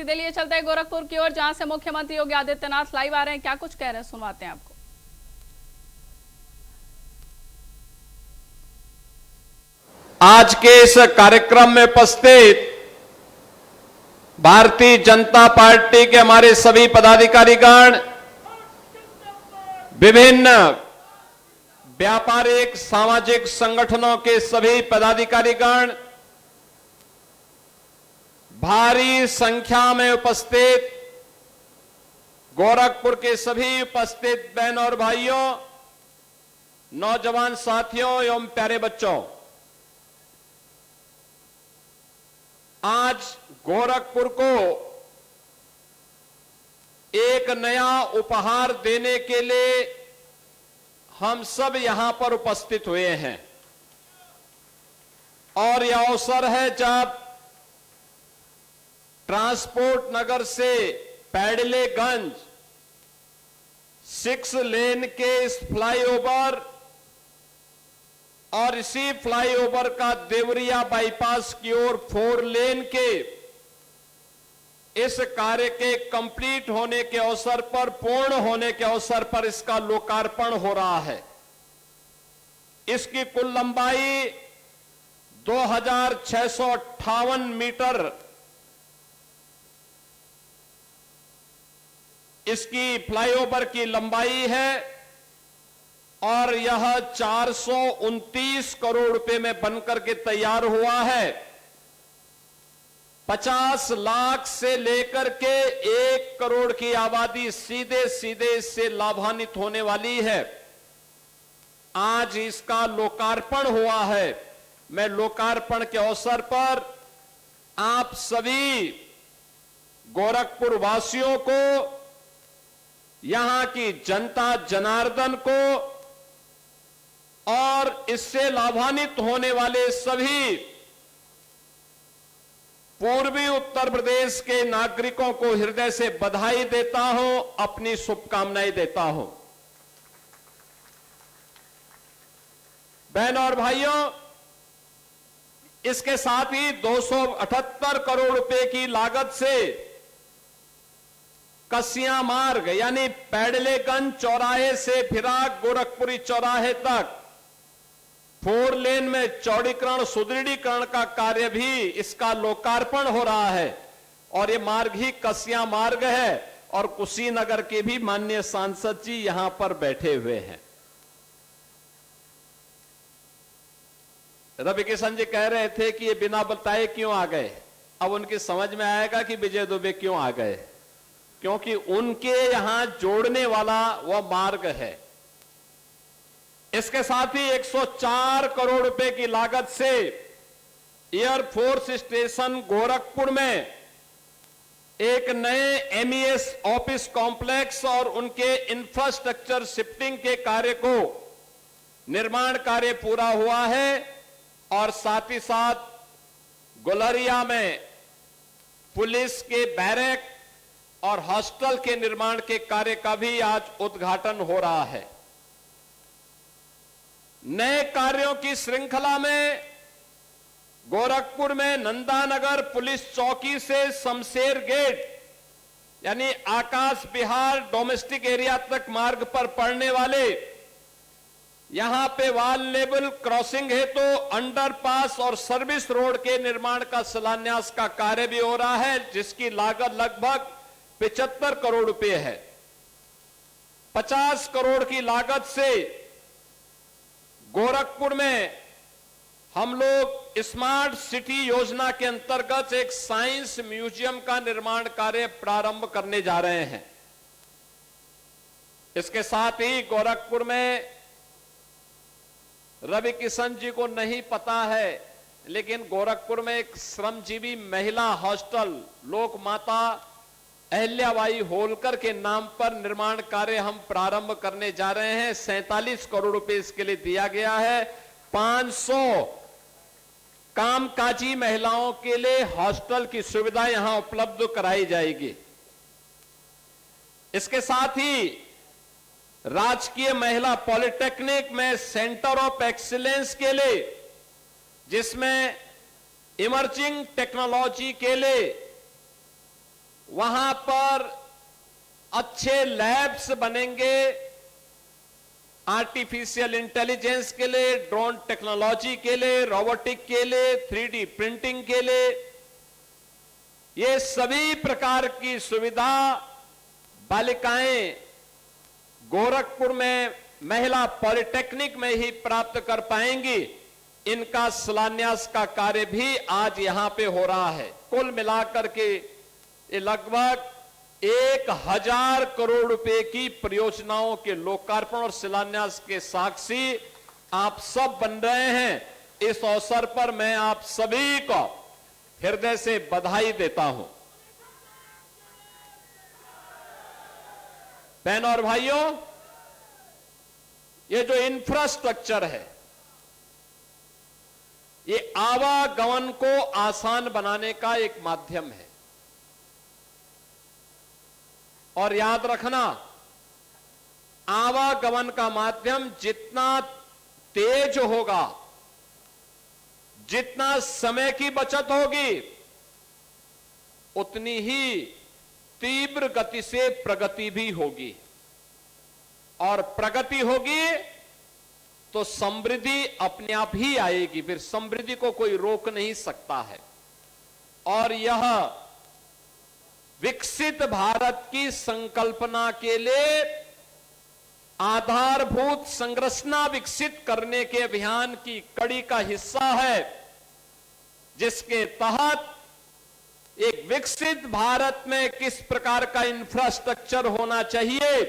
सीधे लिए चलते हैं गोरखपुर की ओर, जहां से मुख्यमंत्री योगी आदित्यनाथ लाइव आ रहे हैं। क्या कुछ कह रहे हैं, सुनवाते हैं आपको। आज के इस कार्यक्रम में उपस्थित भारतीय जनता पार्टी के हमारे सभी पदाधिकारीगण, विभिन्न व्यापारिक सामाजिक संगठनों के सभी पदाधिकारीगण, भारी संख्या में उपस्थित गोरखपुर के सभी उपस्थित बहन और भाइयों, नौजवान साथियों एवं प्यारे बच्चों, आज गोरखपुर को एक नया उपहार देने के लिए हम सब यहां पर उपस्थित हुए हैं। और यह अवसर है जब ट्रांसपोर्ट नगर से पैडलेगंज 6 लेन के इस फ्लाईओवर और इसी फ्लाईओवर का देवरिया बाईपास की ओर 4 लेन के इस कार्य के कंप्लीट होने के अवसर पर, पूर्ण होने के अवसर पर इसका लोकार्पण हो रहा है। इसकी कुल लंबाई 2658 मीटर इसकी फ्लाईओवर की लंबाई है और यह 429 करोड़ रुपए में बनकर के तैयार हुआ है। 50 लाख से लेकर के 1 करोड़ की आबादी सीधे सीधे इससे लाभान्वित होने वाली है। आज इसका लोकार्पण हुआ है। मैं लोकार्पण के अवसर पर आप सभी गोरखपुर वासियों को, यहां की जनता जनार्दन को और इससे लाभान्वित होने वाले सभी पूर्वी उत्तर प्रदेश के नागरिकों को हृदय से बधाई देता हूं, अपनी शुभकामनाएं देता हूं। बहनों और भाइयों, इसके साथ ही 278 करोड़ रुपए की लागत से कसिया मार्ग यानी पैडलेगंज चौराहे से फिराक गोरखपुरी चौराहे तक 4 लेन में चौड़ीकरण सुदृढ़ीकरण का कार्य भी इसका लोकार्पण हो रहा है। और ये मार्ग ही कसिया मार्ग है और कुशीनगर के भी माननीय सांसद जी यहां पर बैठे हुए हैं। रवि किशन जी कह रहे थे कि ये बिना बताए क्यों आ गए। अब उनकी समझ में आएगा कि विजय दुबे क्यों आ गए, क्योंकि उनके यहां जोड़ने वाला वह मार्ग है। इसके साथ ही 104 करोड़ रुपए की लागत से एयरफोर्स स्टेशन गोरखपुर में एक नए एमईएस ऑफिस कॉम्प्लेक्स और उनके इंफ्रास्ट्रक्चर शिफ्टिंग के कार्य को निर्माण कार्य पूरा हुआ है। और साथ ही साथ गुलरिया में पुलिस के बैरक और हॉस्टल के निर्माण के कार्य का भी आज उद्घाटन हो रहा है। नए कार्यों की श्रृंखला में गोरखपुर में नंदानगर पुलिस चौकी से शमशेर गेट यानी आकाश बिहार डोमेस्टिक एरिया तक मार्ग पर पड़ने वाले यहां पे वाल लेवल क्रॉसिंग है तो अंडरपास और सर्विस रोड के निर्माण का शिलान्यास का कार्य भी हो रहा है, जिसकी लागत लगभग 75 करोड़ रुपए है। 50 करोड़ की लागत से गोरखपुर में हम लोग स्मार्ट सिटी योजना के अंतर्गत एक साइंस म्यूजियम का निर्माण कार्य प्रारंभ करने जा रहे हैं। इसके साथ ही गोरखपुर में रवि किशन जी को नहीं पता है, लेकिन गोरखपुर में एक श्रमजीवी महिला हॉस्टल लोक माता अहिल्याबाई होलकर के नाम पर निर्माण कार्य हम प्रारंभ करने जा रहे हैं। 47 करोड़ रुपए इसके लिए दिया गया है। 500 कामकाजी महिलाओं के लिए हॉस्टल की सुविधा यहां उपलब्ध कराई जाएगी। इसके साथ ही राजकीय महिला पॉलिटेक्निक में सेंटर ऑफ एक्सीलेंस के लिए, जिसमें इमर्जिंग टेक्नोलॉजी के लिए वहां पर अच्छे लैब्स बनेंगे आर्टिफिशियल इंटेलिजेंस के लिए, ड्रोन टेक्नोलॉजी के लिए, रोबोटिक के लिए, 3D प्रिंटिंग के लिए। ये सभी प्रकार की सुविधा बालिकाएं गोरखपुर में महिला पॉलिटेक्निक में ही प्राप्त कर पाएंगी। इनका शिलान्यास का कार्य भी आज यहां पे हो रहा है। कुल मिलाकर के ये लगभग 1000 करोड़ रुपए की परियोजनाओं के लोकार्पण और शिलान्यास के साक्षी आप सब बन रहे हैं। इस अवसर पर मैं आप सभी को हृदय से बधाई देता हूं। बहनों और भाइयों, ये जो इंफ्रास्ट्रक्चर है, ये आवागमन को आसान बनाने का एक माध्यम है। और याद रखना, आवागमन का माध्यम जितना तेज होगा, जितना समय की बचत होगी, उतनी ही तीव्र गति से प्रगति भी होगी। और प्रगति होगी तो समृद्धि अपने आप ही आएगी। फिर समृद्धि को कोई रोक नहीं सकता है। और यह विकसित भारत की संकल्पना के लिए आधारभूत संरचना विकसित करने के अभियान की कड़ी का हिस्सा है, जिसके तहत एक विकसित भारत में किस प्रकार का इंफ्रास्ट्रक्चर होना चाहिए,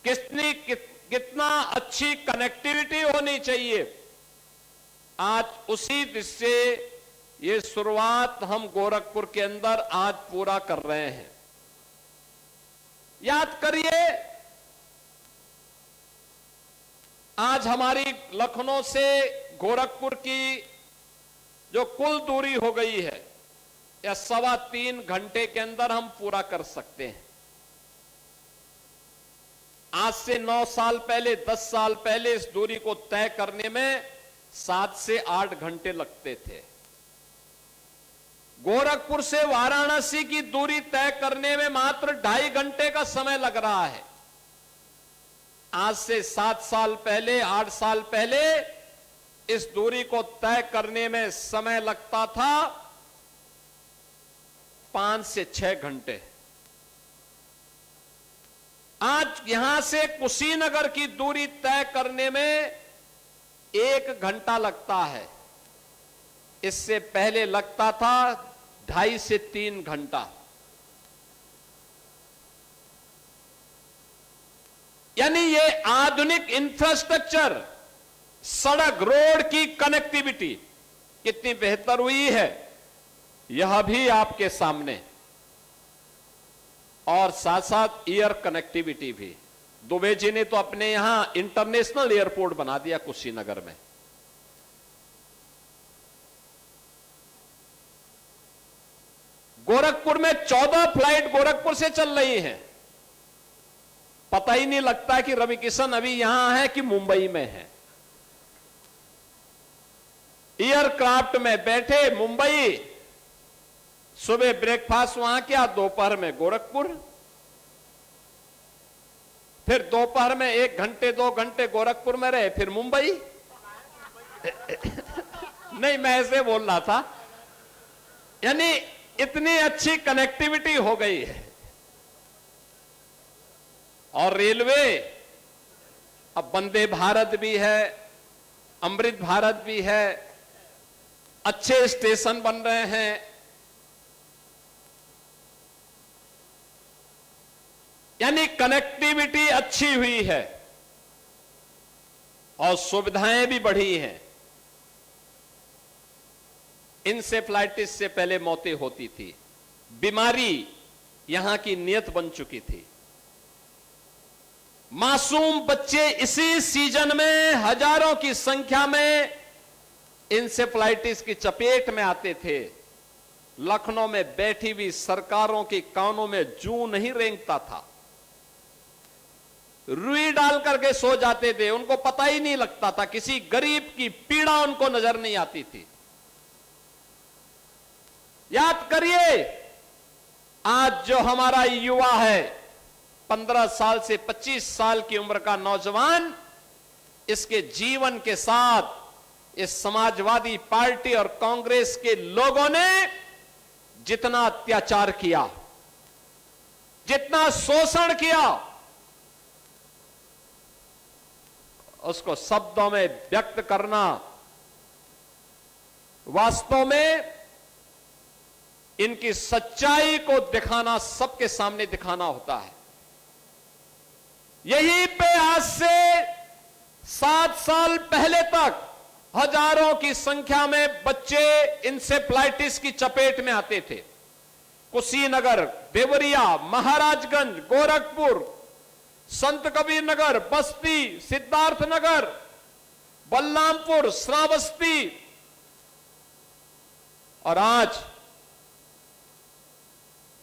कितना अच्छी कनेक्टिविटी होनी चाहिए, आज उसी दिशा से ये शुरुआत हम गोरखपुर के अंदर आज पूरा कर रहे हैं। याद करिए, आज हमारी लखनऊ से गोरखपुर की जो कुल दूरी हो गई है, या 3.25 घंटे के अंदर हम पूरा कर सकते हैं। आज से 9 साल पहले, 10 साल पहले इस दूरी को तय करने में 7 से 8 घंटे लगते थे। गोरखपुर से वाराणसी की दूरी तय करने में मात्र 2.5 घंटे का समय लग रहा है। आज से 7 साल पहले, 8 साल पहले इस दूरी को तय करने में समय लगता था 5 से 6 घंटे। आज यहां से कुशीनगर की दूरी तय करने में 1 घंटा लगता है। इससे पहले लगता था 2.5 से 3 घंटा। यानी ये आधुनिक इंफ्रास्ट्रक्चर, सड़क रोड की कनेक्टिविटी कितनी बेहतर हुई है, यह भी आपके सामने। और साथ साथ एयर कनेक्टिविटी भी। दुबे जी ने तो अपने यहां इंटरनेशनल एयरपोर्ट बना दिया कुशीनगर में। गोरखपुर में 14 फ्लाइट गोरखपुर से चल रही हैं। पता ही नहीं लगता कि रवि किशन अभी यहां है कि मुंबई में है। एयरक्राफ्ट में बैठे मुंबई, सुबह ब्रेकफास्ट वहां किया, दोपहर में गोरखपुर, फिर दोपहर में 1 घंटे 2 घंटे गोरखपुर में रहे, फिर मुंबई। नहीं, मैं ऐसे बोल रहा था। यानी इतनी अच्छी कनेक्टिविटी हो गई है। और रेलवे, अब वंदे भारत भी है, अमृत भारत भी है, अच्छे स्टेशन बन रहे हैं। यानी कनेक्टिविटी अच्छी हुई है और सुविधाएं भी बढ़ी हैं। इंसेफ्लाइटिस से पहले मौतें होती थी, बीमारी यहां की नियत बन चुकी थी। मासूम बच्चे इसी सीजन में हजारों की संख्या में इंसेफ्लाइटिस की चपेट में आते थे। लखनऊ में बैठी हुई सरकारों के कानों में जूं नहीं रेंगता था। रुई डाल करके सो जाते थे, उनको पता ही नहीं लगता था। किसी गरीब की पीड़ा उनको नजर नहीं आती थी। याद करिए, आज जो हमारा युवा है 15 साल से 25 साल की उम्र का नौजवान, इसके जीवन के साथ इस समाजवादी पार्टी और कांग्रेस के लोगों ने जितना अत्याचार किया, जितना शोषण किया, उसको शब्दों में व्यक्त करना वास्तव में इनकी सच्चाई को दिखाना, सबके सामने दिखाना होता है। यहीं पे आज से 7 साल पहले तक हजारों की संख्या में बच्चे इंसेफ्लाइटिस की चपेट में आते थे। कुशीनगर, देवरिया, महाराजगंज, गोरखपुर, संत कबीर नगर, बस्ती, सिद्धार्थनगर, बलरामपुर, श्रावस्ती, और आज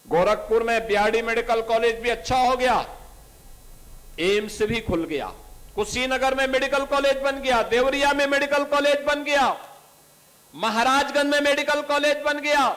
गोरखपुर में बीआरडी मेडिकल कॉलेज भी अच्छा हो गया, एम्स भी खुल गया, कुशीनगर में मेडिकल कॉलेज बन गया, देवरिया में मेडिकल कॉलेज बन गया, महाराजगंज में मेडिकल कॉलेज बन गया,